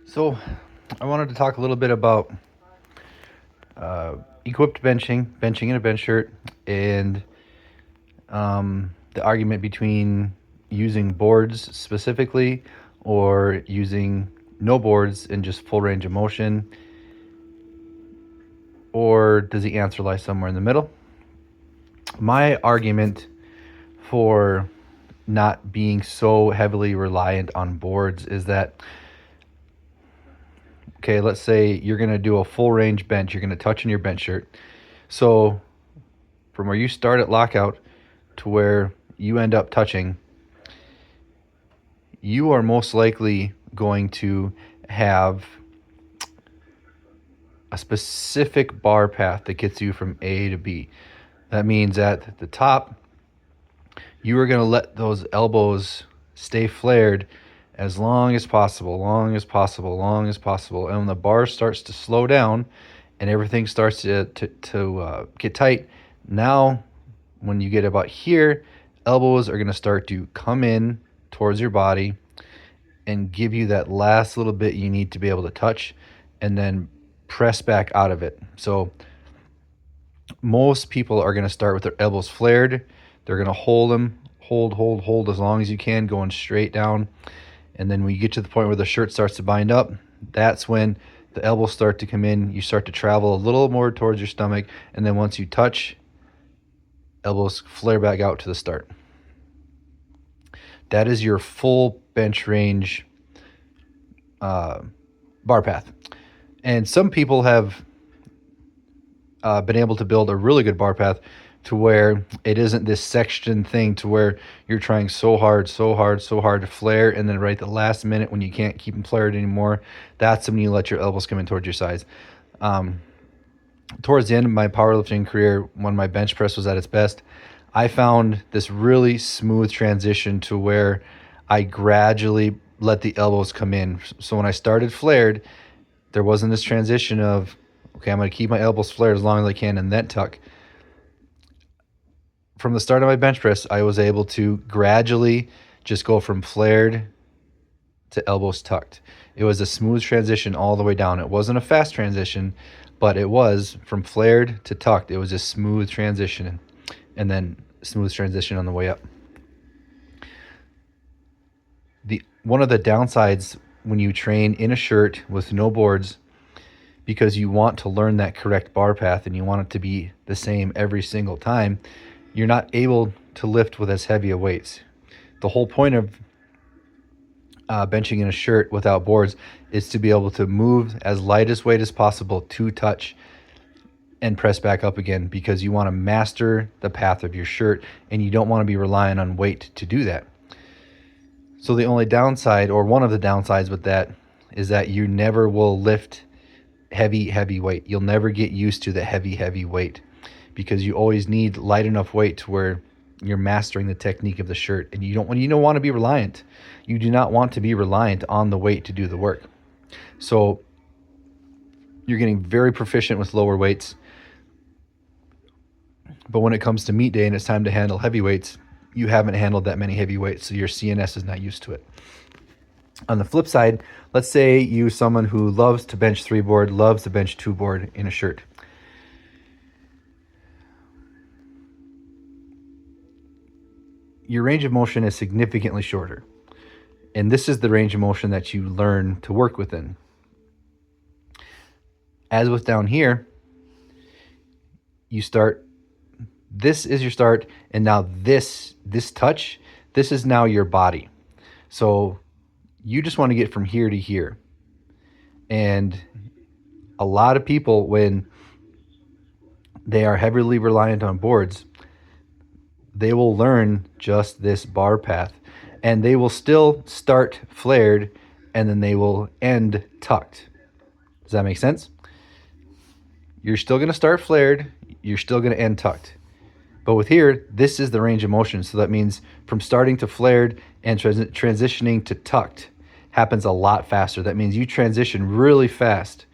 So, I wanted to talk a little bit about equipped benching in a bench shirt, and the argument between using boards specifically or using no boards and just full range of motion, or does the answer lie somewhere in the middle? My argument for not being so heavily reliant on boards is that, okay, let's say you're going to do a full range bench, you're going to touch in your bench shirt. So from where you start at lockout to where you end up touching, you are most likely going to have a specific bar path that gets you from A to B. That means at the top, you are going to let those elbows stay flared as long as possible, long as possible, long as possible. And when the bar starts to slow down and everything starts to get tight, now when you get about here, elbows are going to start to come in towards your body and give you that last little bit you need to be able to touch and then press back out of it. So most people are going to start with their elbows flared. They're going to hold them, hold as long as you can, going straight down. And then when you get to the point where the shirt starts to bind up, that's when the elbows start to come in. You start to travel a little more towards your stomach. And then once you touch, elbows flare back out to the start. That is your full bench range bar path. And some people have been able to build a really good bar path to where it isn't this section thing to where you're trying so hard to flare, and then right at the last minute when you can't keep them flared anymore, that's when you let your elbows come in towards your sides. Towards the end of my powerlifting career, when my bench press was at its best, I found this really smooth transition to where I gradually let the elbows come in. So when I started flared, there wasn't this transition of, okay, I'm going to keep my elbows flared as long as I can and then tuck. From the start of my bench press, I was able to gradually just go from flared to elbows tucked. It was a smooth transition all the way down. It wasn't a fast transition, but it was from flared to tucked. It was a smooth transition, and then smooth transition on the way up. One of the downsides when you train in a shirt with no boards, because you want to learn that correct bar path and you want it to be the same every single time, you're not able to lift with as heavy a weights. The whole point of benching in a shirt without boards is to be able to move as light as weight as possible to touch and press back up again, because you want to master the path of your shirt and you don't want to be relying on weight to do that. So the only downside, or one of the downsides with that, is that you never will lift heavy weight. You'll never get used to the heavy weight, because you always need light enough weight to where you're mastering the technique of the shirt. And you don't want to be reliant. You do not want to be reliant on the weight to do the work. So you're getting very proficient with lower weights. But when it comes to meet day and it's time to handle heavy weights, you haven't handled that many heavy weights, so your CNS is not used to it. On the flip side, let's say you're someone who loves to bench 3 board, loves to bench 2 board in a shirt. Your range of motion is significantly shorter. And this is the range of motion that you learn to work within. As with down here, you start, this is your start, and now this touch, this is now your body. So you just want to get from here to here. And a lot of people, when they are heavily reliant on boards, they will learn just this bar path, and they will still start flared and then they will end tucked. Does that make sense? You're still going to start flared, you're still going to end tucked. But with here, this is the range of motion. So that means from starting to flared and transitioning to tucked happens a lot faster. That means you transition really fast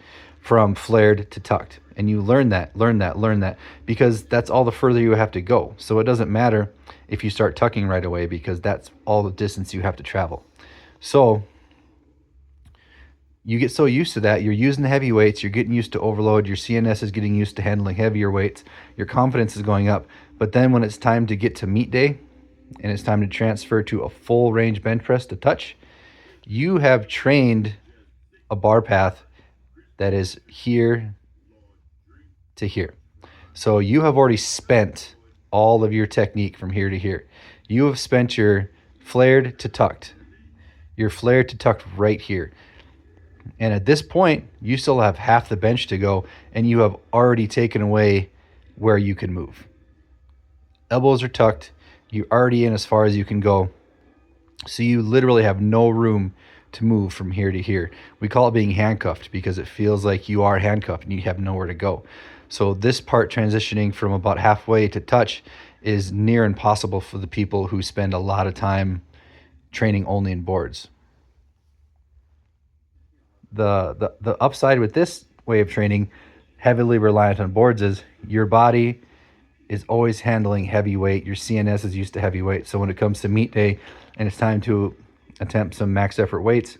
from flared to tucked. And you learn that, because that's all the further you have to go. So it doesn't matter if you start tucking right away, because that's all the distance you have to travel. So You get so used to that. You're using the heavy weights. You're getting used to overload. Your CNS is getting used to handling heavier weights. Your confidence is going up. But then when it's time to get to meet day and it's time to transfer to a full range bench press to touch, you have trained a bar path that is here to here. So you have already spent all of your technique from here to here. You have spent your flared to tucked, your flared to tucked right here. And at this point, you still have half the bench to go, and you have already taken away where you can move. Elbows are tucked. You're already in as far as you can go. So you literally have no room to move from here to here. We call it being handcuffed because it feels like you are handcuffed and you have nowhere to go. So this part transitioning from about halfway to touch is near impossible for the people who spend a lot of time training only in boards. The upside with this way of training, heavily reliant on boards, is your body is always handling heavy weight. Your CNS is used to heavy weight. So when it comes to meet day and it's time to attempt some max effort weights,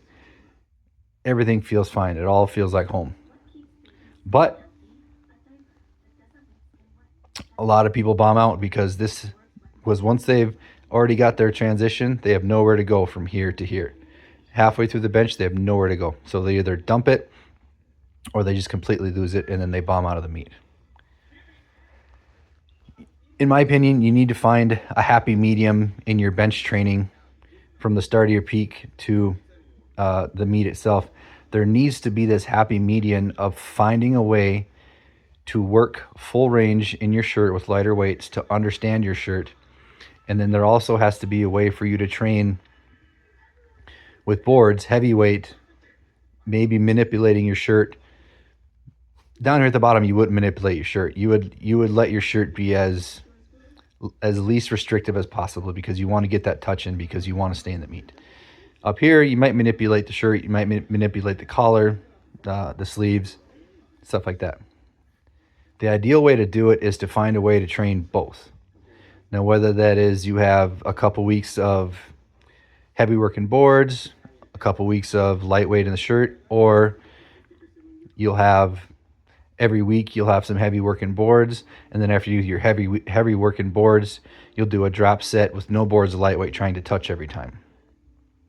everything feels fine. It all feels like home. But a lot of people bomb out because this was, once they've already got their transition, they have nowhere to go from here to here. Halfway through the bench, they have nowhere to go. So they either dump it or they just completely lose it and then they bomb out of the meet. In my opinion, you need to find a happy medium in your bench training from the start of your peak to the meet itself. There needs to be this happy median of finding a way to work full range in your shirt with lighter weights to understand your shirt. And then there also has to be a way for you to train with boards, heavyweight, maybe manipulating your shirt. Down here at the bottom, you wouldn't manipulate your shirt. You would let your shirt be as least restrictive as possible because you want to get that touch in because you want to stay in the meet. Up here, you might manipulate the shirt. You might manipulate the collar, the sleeves, stuff like that. The ideal way to do it is to find a way to train both. Now, whether that is you have a couple weeks of heavy working boards, a couple weeks of lightweight in the shirt, or you'll have every week you'll have some heavy working boards, and then after you do your heavy working boards, you'll do a drop set with no boards of lightweight trying to touch every time.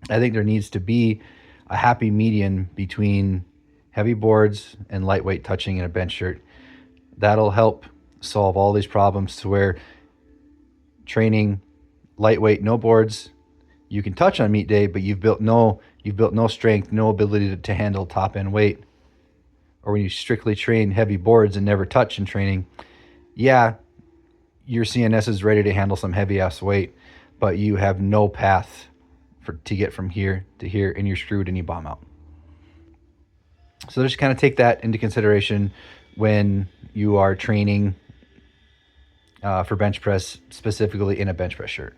I think there needs to be a happy median between heavy boards and lightweight touching in a bench shirt. That'll help solve all these problems to where training lightweight, no boards, you can touch on meet day, but you've built no strength, no ability to handle top end weight. Or when you strictly train heavy boards and never touch in training, yeah, your CNS is ready to handle some heavy ass weight, but you have no path to get from here to here, and you're screwed and you bomb out. So just kind of take that into consideration when you are training for bench press, specifically in a bench press shirt.